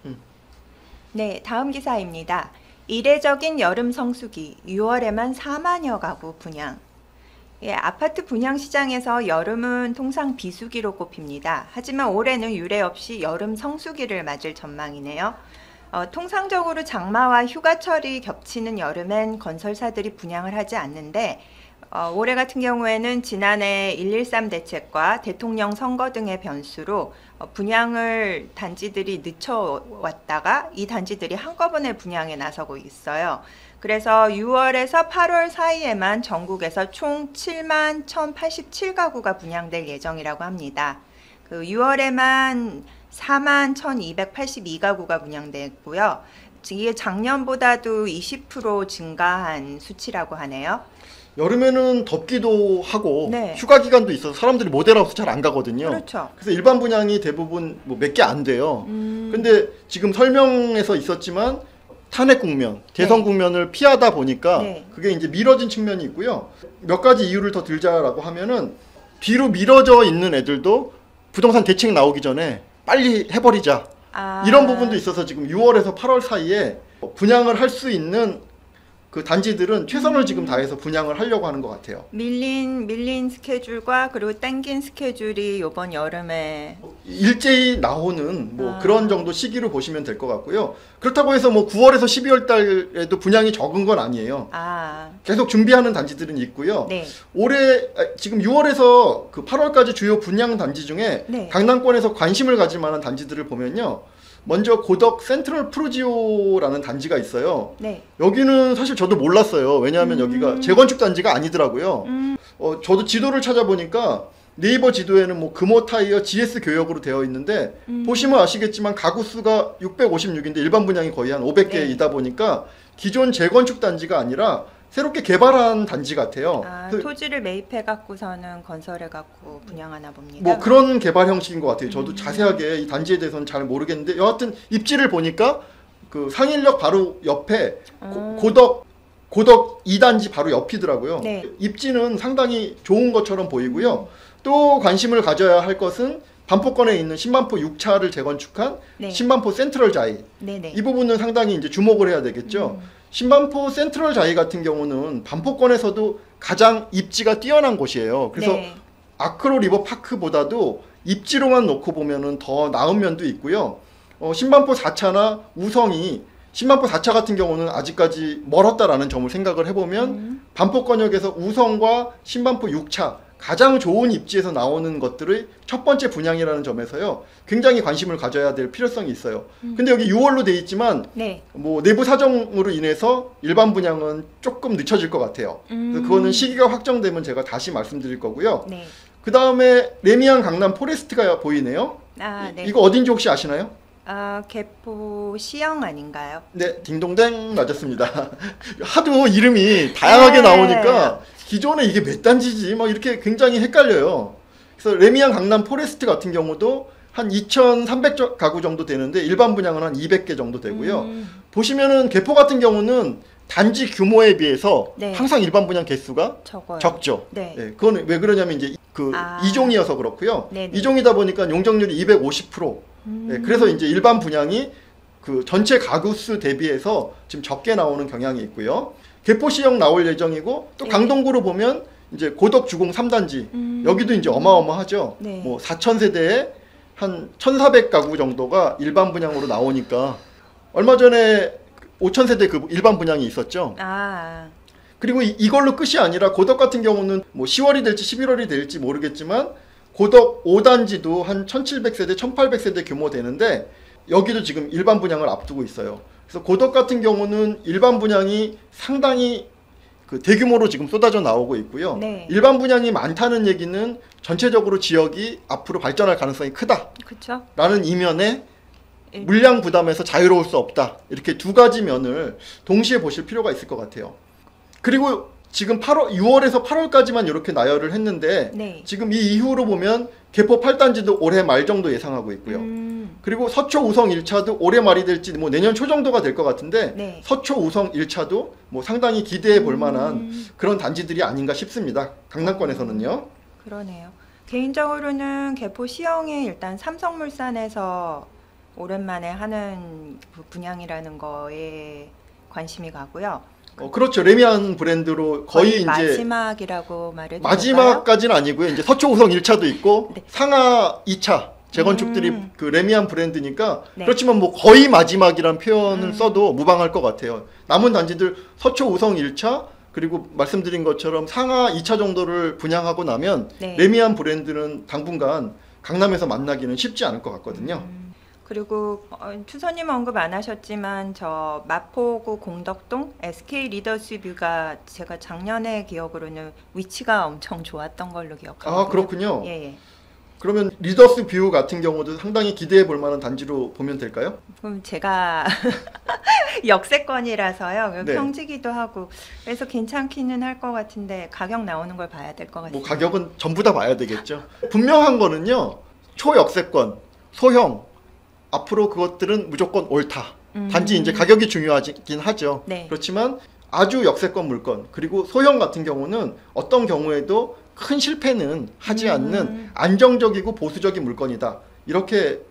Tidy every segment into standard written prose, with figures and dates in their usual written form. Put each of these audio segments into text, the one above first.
음. 네, 다음 기사입니다. 이례적인 여름 성수기, 6월에만 4만여 가구 분양. 예, 아파트 분양 시장에서 여름은 통상 비수기로 꼽힙니다. 하지만 올해는 유례 없이 여름 성수기를 맞을 전망이네요. 통상적으로 장마와 휴가철이 겹치는 여름엔 건설사들이 분양을 하지 않는데 올해 같은 경우에는 지난해 113 대책과 대통령 선거 등의 변수로 분양을 단지들이 늦춰왔다가 이 단지들이 한꺼번에 분양에 나서고 있어요. 그래서 6월에서 8월 사이에만 전국에서 총 7만 1,087가구가 분양될 예정이라고 합니다. 그 6월에만 4만 1,282가구가 분양됐고요. 이게 작년보다도 20% 증가한 수치라고 하네요. 여름에는 덥기도 하고 네. 휴가 기간도 있어서 사람들이 모델하우스 잘 안 가거든요. 그렇죠. 그래서 일반 분양이 대부분 뭐 몇 개 안 돼요. 근데 지금 설명에서 있었지만 탄핵 국면, 대선 네. 국면을 피하다 보니까 네. 그게 이제 미뤄진 측면이 있고요. 몇 가지 이유를 더 들자라고 하면은 뒤로 미뤄져 있는 애들도 부동산 대책 나오기 전에 빨리 해버리자. 이런 부분도 있어서 지금 6월에서 8월 사이에 분양을 할 수 있는 그 단지들은 최선을 지금 다해서 분양을 하려고 하는 것 같아요. 밀린 스케줄과 그리고 당긴 스케줄이 이번 여름에 일제히 나오는 뭐 그런 정도 시기로 보시면 될 것 같고요. 그렇다고 해서 뭐 9월에서 12월 달에도 분양이 적은 건 아니에요. 계속 준비하는 단지들은 있고요. 네. 올해 지금 6월에서 그 8월까지 주요 분양 단지 중에 네. 강남권에서 관심을 가질 만한 단지들을 보면요. 먼저 고덕 센트럴 프루지오라는 단지가 있어요. 네. 여기는 사실 저도 몰랐어요. 왜냐하면 여기가 재건축 단지가 아니더라고요. 저도 지도를 찾아보니까 네이버 지도에는 뭐 금호 타이어 GS 교역으로 되어 있는데 보시면 아시겠지만 가구 수가 656인데 일반 분양이 거의 한 500개이다 보니까 기존 재건축 단지가 아니라 새롭게 개발한 단지 같아요. 토지를 매입해 갖고서는 건설해 갖고 분양하나 봅니다. 뭐 그런 개발 형식인 것 같아요. 저도 자세하게 이 단지에 대해서는 잘 모르겠는데 여하튼 입지를 보니까 그 상인역 바로 옆에 고덕 2단지 바로 옆이더라고요. 네. 입지는 상당히 좋은 것처럼 보이고요. 또 관심을 가져야 할 것은 반포권에 있는 신반포 6차를 재건축한 네. 신반포 센트럴 자이. 네네. 이 부분은 상당히 이제 주목을 해야 되겠죠. 신반포 센트럴 자이 같은 경우는 반포권에서도 가장 입지가 뛰어난 곳이에요. 그래서 네. 아크로 리버 파크보다도 입지로만 놓고 보면은 더 나은 면도 있고요. 신반포 4차나 우성이 신반포 4차 같은 경우는 아직까지 멀었다라는 점을 생각을 해보면 반포권역에서 우성과 신반포 6차 가장 좋은 입지에서 나오는 것들의 첫 번째 분양이라는 점에서요. 굉장히 관심을 가져야 될 필요성이 있어요. 근데 여기 6월로 돼 있지만 네. 뭐 내부 사정으로 인해서 일반 분양은 조금 늦춰질 것 같아요. 그래서 그거는 시기가 확정되면 제가 다시 말씀드릴 거고요. 네. 그 다음에 레미안 강남 포레스트가 보이네요. 네. 이거 어딘지 혹시 아시나요? 개포 시영 아닌가요? 네, 딩동댕 맞았습니다. 하도 이름이 다양하게 네. 나오니까 기존에 이게 몇 단지지 막 이렇게 굉장히 헷갈려요. 그래서 레미안 강남 포레스트 같은 경우도 한 2,300가구 정도 되는데 일반 분양은 한 200개 정도 되고요. 보시면은 개포 같은 경우는 단지 규모에 비해서 네. 항상 일반 분양 개수가 적어요. 적죠. 네. 그건 왜 그러냐면 이제 그 이종이어서 그렇고요. 네네. 이종이다 보니까 용적률이 250%. 그래서 이제 일반 분양이 그 전체 가구 수 대비해서 지금 적게 나오는 경향이 있고요. 개포시형 나올 예정이고 또 네. 강동구로 보면 이제 고덕 주공 3단지 여기도 이제 어마어마하죠. 네. 뭐 4,000세대에 한 1,400가구 정도가 일반 분양으로 나오니까 얼마 전에 5,000세대 그 일반 분양이 있었죠. 그리고 이걸로 끝이 아니라 고덕 같은 경우는 뭐 10월이 될지 11월이 될지 모르겠지만 고덕 5단지도 한 1,700세대, 1,800세대 규모 되는데 여기도 지금 일반 분양을 앞두고 있어요. 그래서 고덕 같은 경우는 일반 분양이 상당히 그 대규모로 지금 쏟아져 나오고 있고요. 네. 일반 분양이 많다는 얘기는 전체적으로 지역이 앞으로 발전할 가능성이 크다. 그렇죠. 라는 이면에 물량 부담에서 자유로울 수 없다. 이렇게 두 가지 면을 동시에 보실 필요가 있을 것 같아요. 그리고 지금 6월에서 8월까지만 이렇게 나열을 했는데 네. 지금 이 이후로 보면 개포 8단지도 올해 말 정도 예상하고 있고요. 그리고 서초 우성 1차도 올해 말이 될지 뭐 내년 초 정도가 될 것 같은데 네. 서초 우성 1차도 뭐 상당히 기대해 볼 만한 그런 단지들이 아닌가 싶습니다. 강남권에서는요. 그러네요. 개인적으로는 개포 시영에 일단 삼성물산에서 오랜만에 하는 분양이라는 거에 관심이 가고요. 그렇죠. 레미안 브랜드로 거의 이제 마지막이라고 말해도 마지막까지는 아니고요. 이제 서초우성 1차도 있고 네. 상하 2차 재건축들이 그 레미안 브랜드니까 네. 그렇지만 뭐 거의 마지막이란 표현을 써도 무방할 것 같아요. 남은 단지들 서초우성 1차 그리고 말씀드린 것처럼 상하 2차 정도를 분양하고 나면 네. 레미안 브랜드는 당분간 강남에서 만나기는 쉽지 않을 것 같거든요. 그리고 추선님 언급 안 하셨지만 저 마포구 공덕동 SK 리더스뷰가 제가 작년에 기억으로는 위치가 엄청 좋았던 걸로 기억하거든요. 아 그렇군요. 예, 예. 그러면 리더스뷰 같은 경우도 상당히 기대해 볼 만한 단지로 보면 될까요? 그럼 제가 역세권이라서요. 네. 평지기도 하고 그래서 괜찮기는 할 것 같은데 가격 나오는 걸 봐야 될 것 같아요. 뭐 가격은 전부 다 봐야 되겠죠. 분명한 거는요. 초역세권, 소형 앞으로 그것들은 무조건 옳다. 단지 이제 가격이 중요하긴 하죠. 네. 그렇지만 아주 역세권 물건 그리고 소형 같은 경우는 어떤 경우에도 큰 실패는 하지 않는 안정적이고 보수적인 물건이다. 이렇게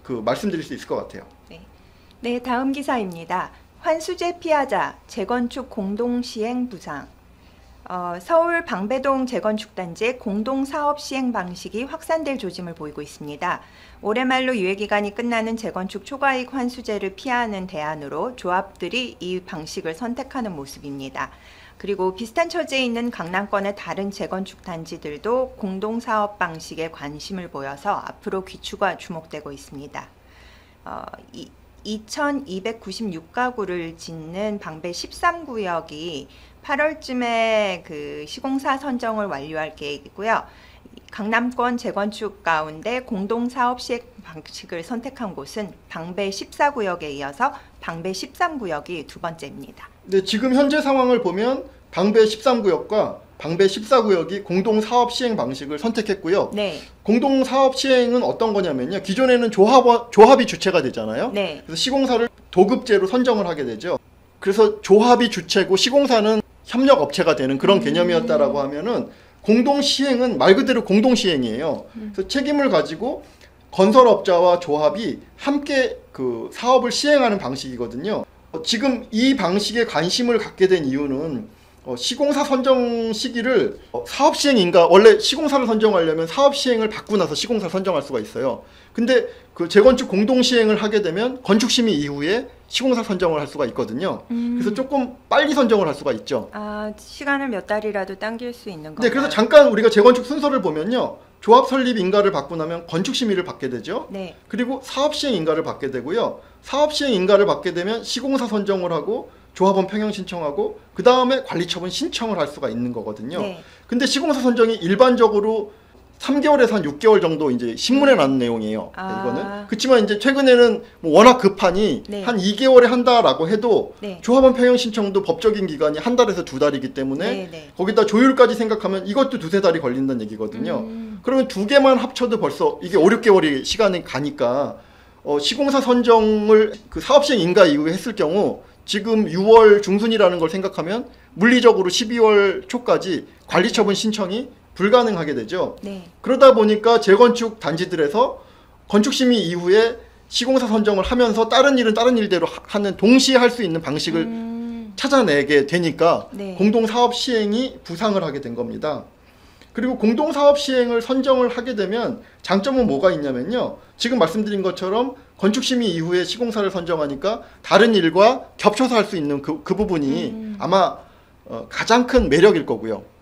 말씀드릴 수 있을 것 같아요. 네, 네 다음 기사입니다. 환수제 피하자 재건축 공동시행 부상. 서울 방배동 재건축단지의 공동사업 시행 방식이 확산될 조짐을 보이고 있습니다. 올해 말로 유예기간이 끝나는 재건축 초과이익 환수제를 피하는 대안으로 조합들이 이 방식을 선택하는 모습입니다. 그리고 비슷한 처지에 있는 강남권의 다른 재건축 단지들도 공동사업 방식에 관심을 보여서 앞으로 귀추가 주목되고 있습니다. 2,296가구를 짓는 방배 13구역이 8월쯤에 그 시공사 선정을 완료할 계획이고요. 강남권 재건축 가운데 공동사업 시행 방식을 선택한 곳은 방배 14구역에 이어서 방배 13구역이 두 번째입니다. 네, 지금 현재 상황을 보면 방배 13구역과 방배 14구역이 공동사업 시행 방식을 선택했고요. 네. 공동사업 시행은 어떤 거냐면요. 기존에는 조합이 주체가 되잖아요. 네. 그래서 시공사를 도급제로 선정을 하게 되죠. 그래서 조합이 주체고 시공사는 협력업체가 되는 그런 개념이었다라고 하면은 공동시행은 말 그대로 공동시행이에요. 그래서 책임을 가지고 건설업자와 조합이 함께 그 사업을 시행하는 방식이거든요. 지금 이 방식에 관심을 갖게 된 이유는 시공사 선정 시기를 사업 시행인가 원래 시공사를 선정하려면 사업 시행을 받고 나서 시공사를 선정할 수가 있어요. 근데 그 재건축 공동 시행을 하게 되면 건축 심의 이후에 시공사 선정을 할 수가 있거든요. 그래서 조금 빨리 선정을 할 수가 있죠. 아, 시간을 몇 달이라도 당길 수 있는 건가요? 네, 그래서 잠깐 우리가 재건축 순서를 보면요. 조합 설립 인가를 받고 나면 건축 심의를 받게 되죠. 네. 그리고 사업 시행 인가를 받게 되고요. 사업 시행 인가를 받게 되면 시공사 선정을 하고 조합원 평형 신청하고 그 다음에 관리처분 신청을 할 수가 있는 거거든요. 네. 근데 시공사 선정이 일반적으로 3개월에서 한 6개월 정도 이제 신문에 나는 내용이에요. 이거는. 그렇지만 이제 최근에는 뭐 워낙 급하니 네. 한 2개월에 한다라고 해도 네. 조합원 평형 신청도 법적인 기간이 한 달에서 2달이기 때문에 네, 네. 거기다 조율까지 생각하면 이것도 2~3달이 걸린다는 얘기거든요. 그러면 두 개만 합쳐도 벌써 이게 5~6개월이 시간이 가니까 시공사 선정을 그 사업시행 인가 이후에 했을 경우 지금 6월 중순이라는 걸 생각하면 물리적으로 12월 초까지 관리처분 신청이 불가능하게 되죠. 네. 그러다 보니까 재건축 단지들에서 건축심의 이후에 시공사 선정을 하면서 다른 일은 다른 일대로 하는 동시에 할 수 있는 방식을 찾아내게 되니까 네. 공동사업 시행이 부상을 하게 된 겁니다. 그리고 공동사업 시행을 선정을 하게 되면 장점은 뭐가 있냐면요. 지금 말씀드린 것처럼 건축심의 이후에 시공사를 선정하니까 다른 일과 겹쳐서 할 수 있는 그 부분이 아마 가장 큰 매력일 거고요.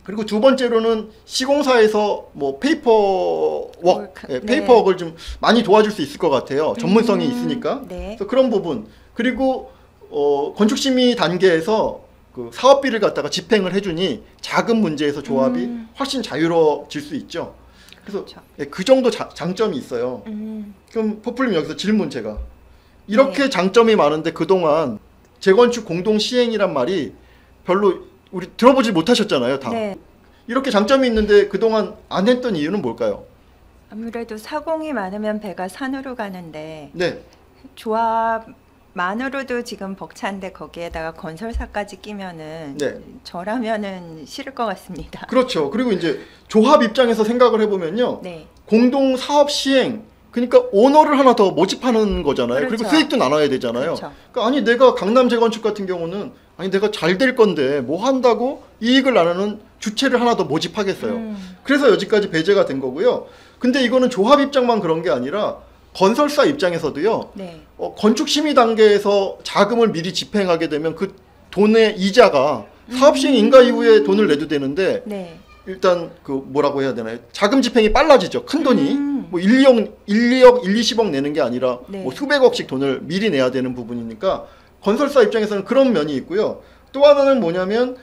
그리고 두 번째로는 시공사에서 뭐 페이퍼워크, 네. 페이퍼워크를 좀 많이 도와줄 수 있을 것 같아요. 전문성이 있으니까. 네. 그래서 그런 부분. 그리고 건축심의 단계에서 그 사업비를 갖다가 집행을 해주니 작은 문제에서 조합이 훨씬 자유로워질 수 있죠. 그래서 그렇죠. 네, 그 정도 장점이 있어요. 그럼 포플님 여기서 질문 제가. 이렇게 네. 장점이 많은데 그동안 재건축 공동 시행이란 말이 별로 우리 들어보지 못하셨잖아요, 다. 네. 이렇게 장점이 있는데 그동안 안 했던 이유는 뭘까요? 아무래도 사공이 많으면 배가 산으로 가는데 네. 조합만으로도 지금 벅찬데 거기에다가 건설사까지 끼면은 네. 저라면은 싫을 것 같습니다. 그렇죠. 그리고 이제 조합 입장에서 생각을 해보면요. 네. 공동 사업 시행 그러니까 오너를 하나 더 모집하는 거잖아요. 그렇죠. 그리고 수익도 나눠야 되잖아요. 그렇죠. 그러니까 아니 내가 강남 재건축 같은 경우는 아니 내가 잘 될 건데 뭐 한다고 이익을 나누는 주체를 하나 더 모집하겠어요. 그래서 여기까지 배제가 된 거고요. 근데 이거는 조합 입장만 그런 게 아니라 건설사 입장에서도요. 네. 건축 심의 단계에서 자금을 미리 집행하게 되면 그 돈의 이자가 사업 시행 인가 이후에 돈을 내도 되는데 네. 일단 그 뭐라고 해야 되나요? 자금 집행이 빨라지죠. 큰 돈이 뭐 1, 2억, 20억 내는 게 아니라 네. 뭐 수백억씩 돈을 미리 내야 되는 부분이니까 건설사 입장에서는 그런 면이 있고요. 또 하나는 뭐냐면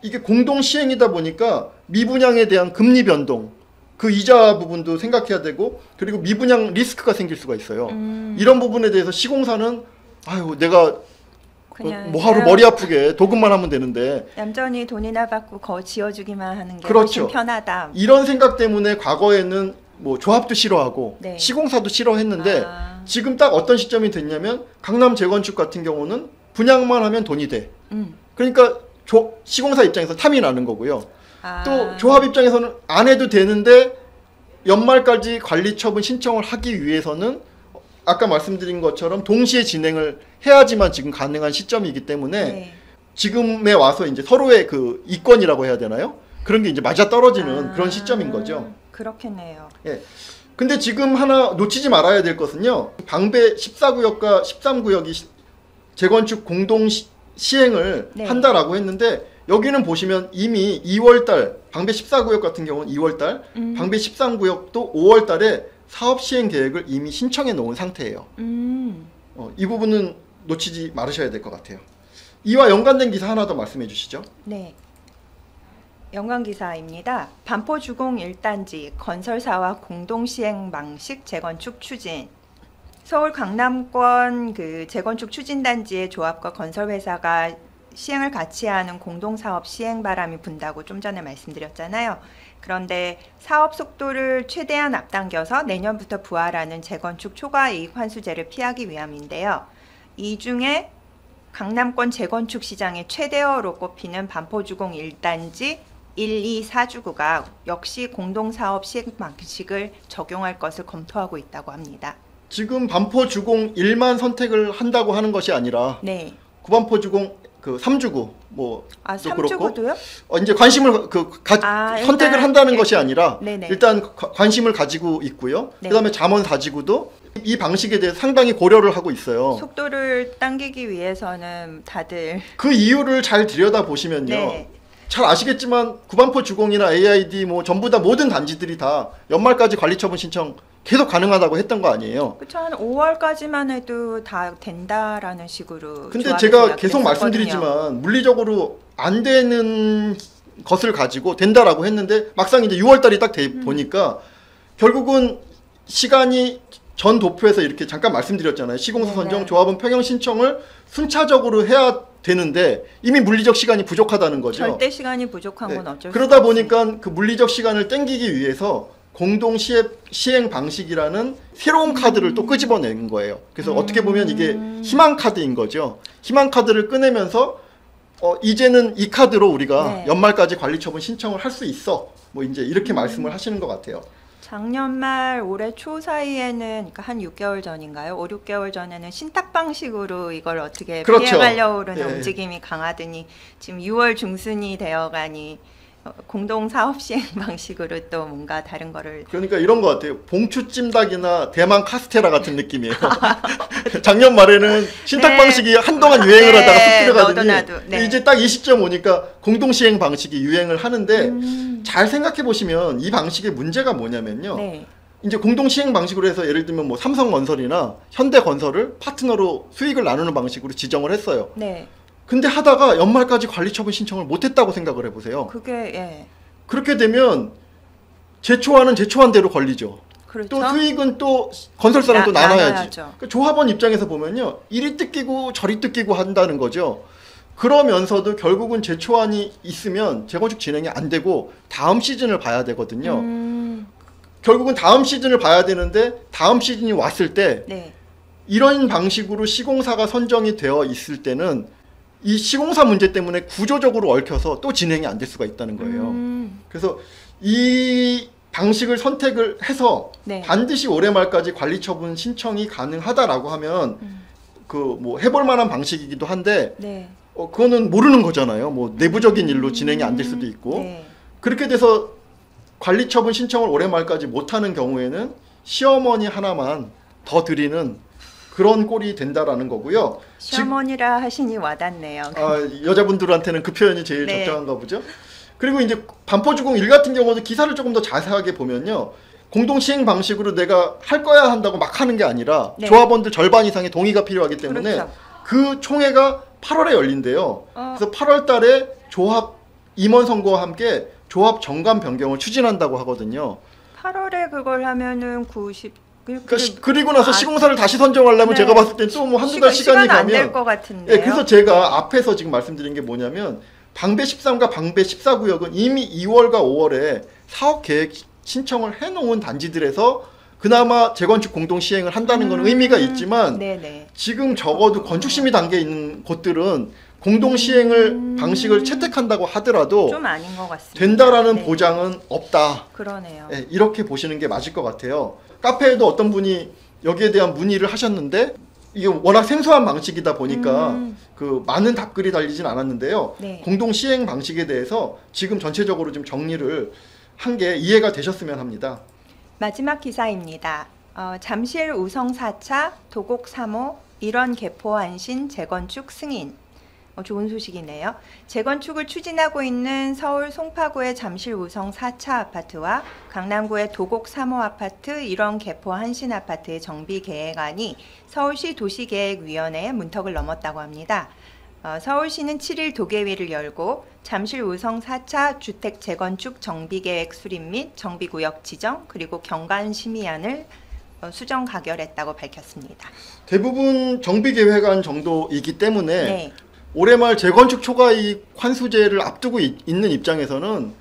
이게 공동 시행이다 보니까 미분양에 대한 금리 변동, 그 이자 부분도 생각해야 되고 그리고 미분양 리스크가 생길 수가 있어요. 이런 부분에 대해서 시공사는 아유 내가 뭐 하루 머리 아프게 도급만 하면 되는데 얌전히 돈이나 받고 지어주기만 하는 게 그렇죠. 훨씬 편하다. 이런 생각 때문에 과거에는 뭐 조합도 싫어하고 네. 시공사도 싫어했는데 지금 딱 어떤 시점이 됐냐면 강남 재건축 같은 경우는 분양만 하면 돈이 돼. 그러니까 시공사 입장에서 탐이 나는 거고요. 또 조합 입장에서는 안 해도 되는데 연말까지 관리처분 신청을 하기 위해서는 아까 말씀드린 것처럼 동시에 진행을 해야지만 지금 가능한 시점이기 때문에 네. 지금에 와서 이제 서로의 그 이권이라고 해야 되나요? 그런 게 이제 맞아 떨어지는 그런 시점인 거죠. 그렇겠네요. 예. 근데 지금 하나 놓치지 말아야 될 것은요. 방배 14구역과 13구역이 재건축 공동 시행을 네. 한다라고 했는데 여기는 보시면 이미 2월달 방배 14구역 같은 경우는 2월달, 방배 13구역도 5월달에 사업 시행 계획을 이미 신청해 놓은 상태예요. 이 부분은 놓치지 말으셔야 될 것 같아요. 이와 연관된 기사 하나 더 말씀해 주시죠. 네. 연관 기사입니다. 반포주공 1단지 건설사와 공동시행 방식 재건축 추진. 서울 강남권 그 재건축 추진단지의 조합과 건설회사가 시행을 같이 하는 공동사업 시행 바람이 분다고 좀 전에 말씀드렸잖아요. 그런데 사업 속도를 최대한 앞당겨서 내년부터 부활하는 재건축 초과이익 환수제를 피하기 위함인데요. 이 중에 강남권 재건축 시장의 최대어로 꼽히는 반포주공 1단지 1, 2, 4주구가 역시 공동사업 시행 방식을 적용할 것을 검토하고 있다고 합니다. 지금 반포주공 1만 선택을 한다고 하는 것이 아니라 네. 구반포주공 그 3주구 뭐 3주구도요? 이제 관심을 선택을 한다는 것이 아니라 네네. 일단 관심을 가지고 있고요. 네. 그다음에 잠원 4지구도 이 방식에 대해 상당히 고려를 하고 있어요. 속도를 당기기 위해서는 다들 그 이유를 잘 들여다 보시면요. 네. 잘 아시겠지만 구반포 주공이나 AID 뭐 전부 다 모든 단지들이 다 연말까지 관리처분 신청 계속 가능하다고 했던 거 아니에요. 그쵸, 한 5월까지만 해도 다 된다라는 식으로. 근데 제가 계속 말씀드리지만 물리적으로 안 되는 것을 가지고 된다라고 했는데 막상 이제 6월달이 딱 돼 보니까 결국은 시간이 전 도표에서 이렇게 잠깐 말씀드렸잖아요. 시공사 선정, 조합원 평형 신청을 순차적으로 해야 되는데 이미 물리적 시간이 부족하다는 거죠. 절대 시간이 부족한 건 어쩔 수 그러다 없습니다. 보니까 그 물리적 시간을 땡기기 위해서 공동 시행 방식이라는 새로운 카드를 또 끄집어낸 거예요. 그래서 어떻게 보면 이게 희망 카드인 거죠. 희망 카드를 꺼내면서 이제는 이 카드로 우리가 연말까지 관리처분 신청을 할 수 있어. 뭐 이제 이렇게 말씀을 하시는 것 같아요. 작년 말 올해 초 사이에는 그러니까 한 6개월 전인가요? 5, 6개월 전에는 신탁 방식으로 이걸 어떻게 피해가려고 그러는 움직임이 강하더니 지금 6월 중순이 되어가니 공동 사업 시행 방식으로 또 뭔가 다른 거를. 그러니까 이런 것 같아요. 봉추 찜닭이나 대만 카스테라 같은 느낌이에요. 작년 말에는 신탁 방식이 한동안 유행을 하다가 쑥 들어가더니 이제 딱 이 시점 오니까 공동 시행 방식이 유행을 하는데 잘 생각해 보시면 이 방식의 문제가 뭐냐면요. 이제 공동 시행 방식으로 해서 예를 들면 뭐 삼성건설이나 현대건설을 파트너로 수익을 나누는 방식으로 지정을 했어요. 근데 하다가 연말까지 관리처분 신청을 못했다고 생각을 해보세요. 그렇게 되면 제초하는 제초한 대로 걸리죠. 그렇죠? 또 수익은 또 건설사랑 또 나눠야지. 그러니까 조합원 입장에서 보면요, 이리 뜯기고 저리 뜯기고 한다는 거죠. 그러면서도 결국은 제초안이 있으면 재건축 진행이 안 되고 다음 시즌을 봐야 되거든요. 결국은 다음 시즌을 봐야 되는데 다음 시즌이 왔을 때 이런 방식으로 시공사가 선정이 되어 있을 때는 이 시공사 문제 때문에 구조적으로 얽혀서 또 진행이 안 될 수가 있다는 거예요. 그래서 이 방식을 선택을 해서 네. 반드시 올해 말까지 관리처분 신청이 가능하다라고 하면 그 뭐 해볼 만한 방식이기도 한데 네. 그거는 모르는 거잖아요. 뭐 내부적인 일로 진행이 안 될 수도 있고 네. 그렇게 돼서 관리처분 신청을 올해 말까지 못하는 경우에는 시어머니 하나만 더 드리는 그런 꼴이 된다라는 거고요. 시어머니라 하시니 와닿네요. 여자분들한테는 그 표현이 제일 네. 적당한가 보죠. 그리고 이제 반포주공 1 같은 경우도 기사를 조금 더 자세하게 보면요. 공동시행 방식으로 내가 할 거야 한다고 막 하는 게 아니라 네. 조합원들 절반 이상의 동의가 필요하기 때문에 그렇죠. 그 총회가 8월에 열린대요. 그래서 8월 달에 조합 임원 선거와 함께 조합 정관 변경을 추진한다고 하거든요. 8월에 그걸 하면은 90 그리고 나서 시공사를 다시 선정하려면 네. 제가 봤을 땐 또 뭐 한두 달 시간이 시간 안 될 가면 것 같은데요. 예, 그래서 제가 앞에서 지금 말씀드린 게 뭐냐면 방배 13과 방배 14구역은 이미 2월과 5월에 사업 계획 신청을 해놓은 단지들에서 그나마 재건축 공동 시행을 한다는 건 의미가 있지만 네네. 지금 적어도 건축심의 단계에 있는 곳들은 공동 시행을 방식을 채택한다고 하더라도 좀 아닌 것 같습니다. 된다라는 네. 보장은 없다. 그러네요. 예, 이렇게 보시는 게 맞을 것 같아요. 카페에도 어떤 분이 여기에 대한 문의를 하셨는데 이게 워낙 생소한 방식이다 보니까 그 많은 답글이 달리진 않았는데요. 네. 공동 시행 방식에 대해서 지금 전체적으로 좀 정리를 한 게 이해가 되셨으면 합니다. 마지막 기사입니다. 잠실 우성 4차 도곡 3호 일원 개포 안신 재건축 승인. 좋은 소식이네요. 재건축을 추진하고 있는 서울 송파구의 잠실 우성 4차 아파트와 강남구의 도곡 3호 아파트 일원 개포 한신 아파트의 정비 계획안이 서울시 도시계획위원회의 문턱을 넘었다고 합니다. 서울시는 7일 도계위를 열고 잠실 우성 4차 주택 재건축 정비계획 수립 및 정비구역 지정 그리고 경관 심의안을 수정 가결했다고 밝혔습니다. 대부분 정비계획안 정도이기 때문에 네. 올해 말 재건축 초과이익 환수제를 앞두고 있는 입장에서는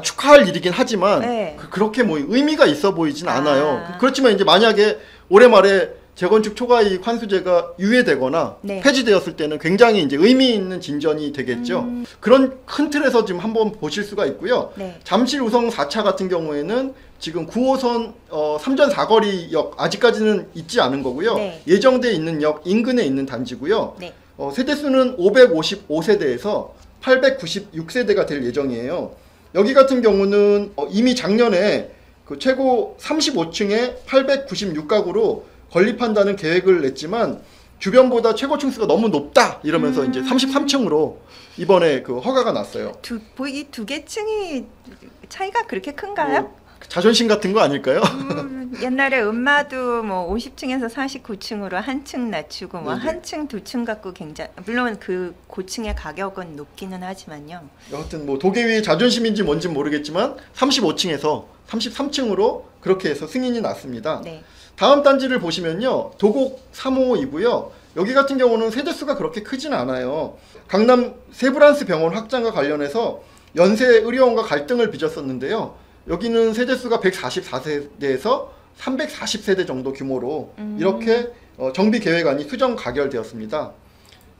축하할 일이긴 하지만 네. 그렇게 뭐 의미가 있어 보이진 않아요. 그렇지만 이제 만약에 올해 말에 재건축 초과이익 환수제가 유예되거나 네. 폐지되었을 때는 굉장히 이제 의미 있는 진전이 되겠죠. 그런 큰 틀에서 지금 한번 보실 수가 있고요. 네. 잠실 우성 4차 같은 경우에는 지금 9호선 3전 4거리역 아직까지는 있지 않은 거고요. 네. 예정돼 있는 역 인근에 있는 단지고요. 네. 세대수는 555세대에서 896세대가 될 예정이에요. 여기 같은 경우는 이미 작년에 그 최고 35층에 896가구로 건립한다는 계획을 냈지만 주변보다 최고 층수가 너무 높다 이러면서 이제 33층으로 이번에 그 허가가 났어요. 이 두 개 층이 차이가 그렇게 큰가요? 자존심 같은 거 아닐까요? 옛날에 음마도 뭐 50층에서 49층으로 한 층 낮추고 뭐 네네. 한 층, 두 층 갖고 굉장히 물론 그 고층의 가격은 높기는 하지만요. 여하튼 뭐 도계위의 자존심인지 뭔지 모르겠지만 35층에서 33층으로 그렇게 해서 승인이 났습니다. 네. 다음 단지를 보시면요. 도곡 3호이고요. 여기 같은 경우는 세대수가 그렇게 크진 않아요. 강남 세브란스 병원 확장과 관련해서 연세 의료원과 갈등을 빚었었는데요. 여기는 세대수가 144세대에서 340세대 정도 규모로 이렇게 정비 계획안이 수정 가결되었습니다.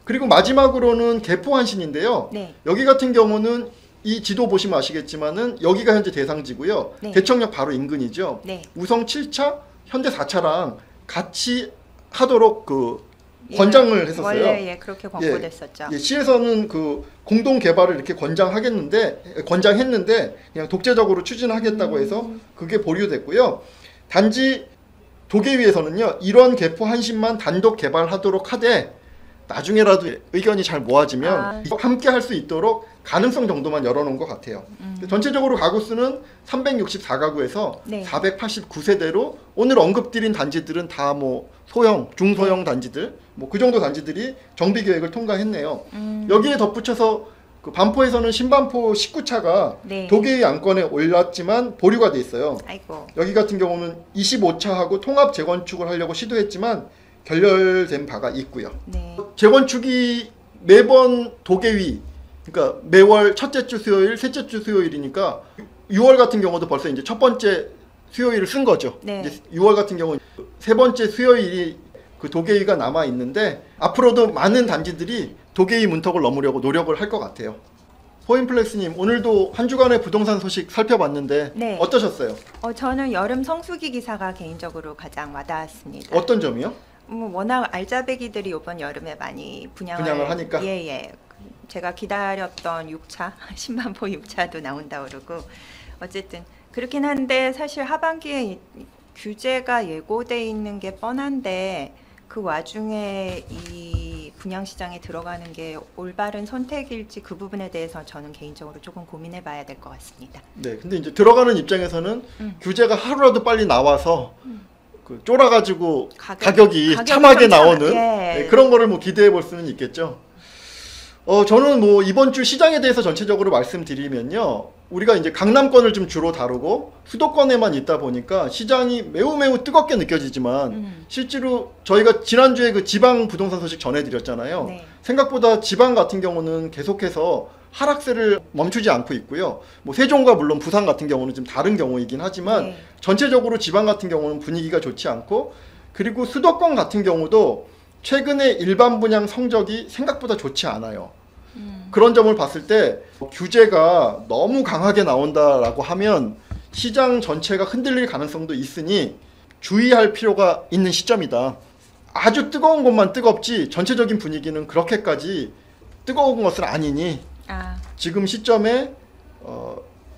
그리고 마지막으로는 개포한신인데요. 네. 여기 같은 경우는 이 지도 보시면 아시겠지만은 여기가 현재 대상지고요. 네. 대청역 바로 인근이죠. 네. 우성 7차, 현대 4차랑 같이 하도록 권장을 했었어요. 원래 그렇게 권고됐었죠. 시에서는 그 공동 개발을 이렇게 권장했는데 그냥 독재적으로 추진하겠다고 해서 그게 보류됐고요. 단지 도계위에서는요. 이런 개포 한신만 단독 개발하도록 하되 나중에라도 의견이 잘 모아지면 함께 할 수 있도록 가능성 정도만 열어놓은 것 같아요. 전체적으로 가구 수는 364가구에서 네. 489세대로 오늘 언급드린 단지들은 다 뭐 소형, 중소형 단지들, 뭐 그 정도 단지들이 정비 계획을 통과했네요. 여기에 덧붙여서 그 반포에서는 신반포 19차가 네. 도계위 안건에 올랐지만 보류가 돼 있어요. 아이고. 여기 같은 경우는 25차하고 통합 재건축을 하려고 시도했지만 결렬된 바가 있고요. 네. 재건축이 매번 도계위, 그러니까 매월 첫째 주 수요일, 셋째 주 수요일이니까 6월 같은 경우도 벌써 이제 첫 번째 수요일을 쓴 거죠. 네. 이제 6월 같은 경우는 세 번째 수요일이 그 도계위가 남아 있는데 앞으로도 많은 단지들이 도계위 문턱을 넘으려고 노력을 할 것 같아요. 포인플렉스님, 오늘도 한 주간의 부동산 소식 살펴봤는데 네. 어떠셨어요? 저는 여름 성수기 기사가 개인적으로 가장 와닿았습니다. 어떤 점이요? 워낙 알짜배기들이 이번 여름에 많이 분양을 하니까? 예. 제가 기다렸던 6차, 10만포 6차도 나온다 그러고 어쨌든 그렇긴 한데 사실 하반기에 규제가 예고돼 있는 게 뻔한데 그 와중에 이 분양시장에 들어가는 게 올바른 선택일지 그 부분에 대해서 저는 개인적으로 조금 고민해 봐야 될 것 같습니다. 네, 근데 이제 들어가는 입장에서는 규제가 하루라도 빨리 나와서 그 쫄아가지고 가격이 참하게 나오는 네, 그런 거를 뭐 기대해 볼 수는 있겠죠. 저는 뭐 이번 주 시장에 대해서 전체적으로 말씀드리면요. 우리가 이제 강남권을 좀 주로 다루고 수도권에만 있다 보니까 시장이 매우 뜨겁게 느껴지지만 실제로 저희가 지난주에 그 지방 부동산 소식 전해드렸잖아요. 네. 생각보다 지방 같은 경우는 계속해서 하락세를 멈추지 않고 있고요. 뭐 세종과 물론 부산 같은 경우는 좀 다른 경우이긴 하지만 네. 전체적으로 지방 같은 경우는 분위기가 좋지 않고 그리고 수도권 같은 경우도 최근에 일반 분양 성적이 생각보다 좋지 않아요. 그런 점을 봤을 때 규제가 너무 강하게 나온다라고 하면 시장 전체가 흔들릴 가능성도 있으니 주의할 필요가 있는 시점이다. 아주 뜨거운 곳만 뜨겁지 전체적인 분위기는 그렇게까지 뜨거운 것은 아니니 지금 시점에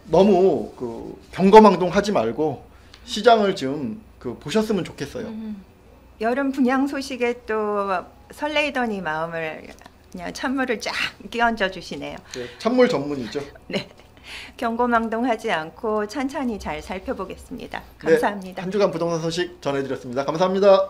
너무 그 경거망동하지 말고 시장을 좀 보셨으면 좋겠어요. 여름 분양 소식에 또 설레이더니 마음을 그냥 찬물을 쫙 끼얹어 주시네요. 네, 찬물 전문이죠. 네, 경고망동하지 않고 천천히 잘 살펴보겠습니다. 감사합니다. 네, 한 주간 부동산 소식 전해드렸습니다. 감사합니다.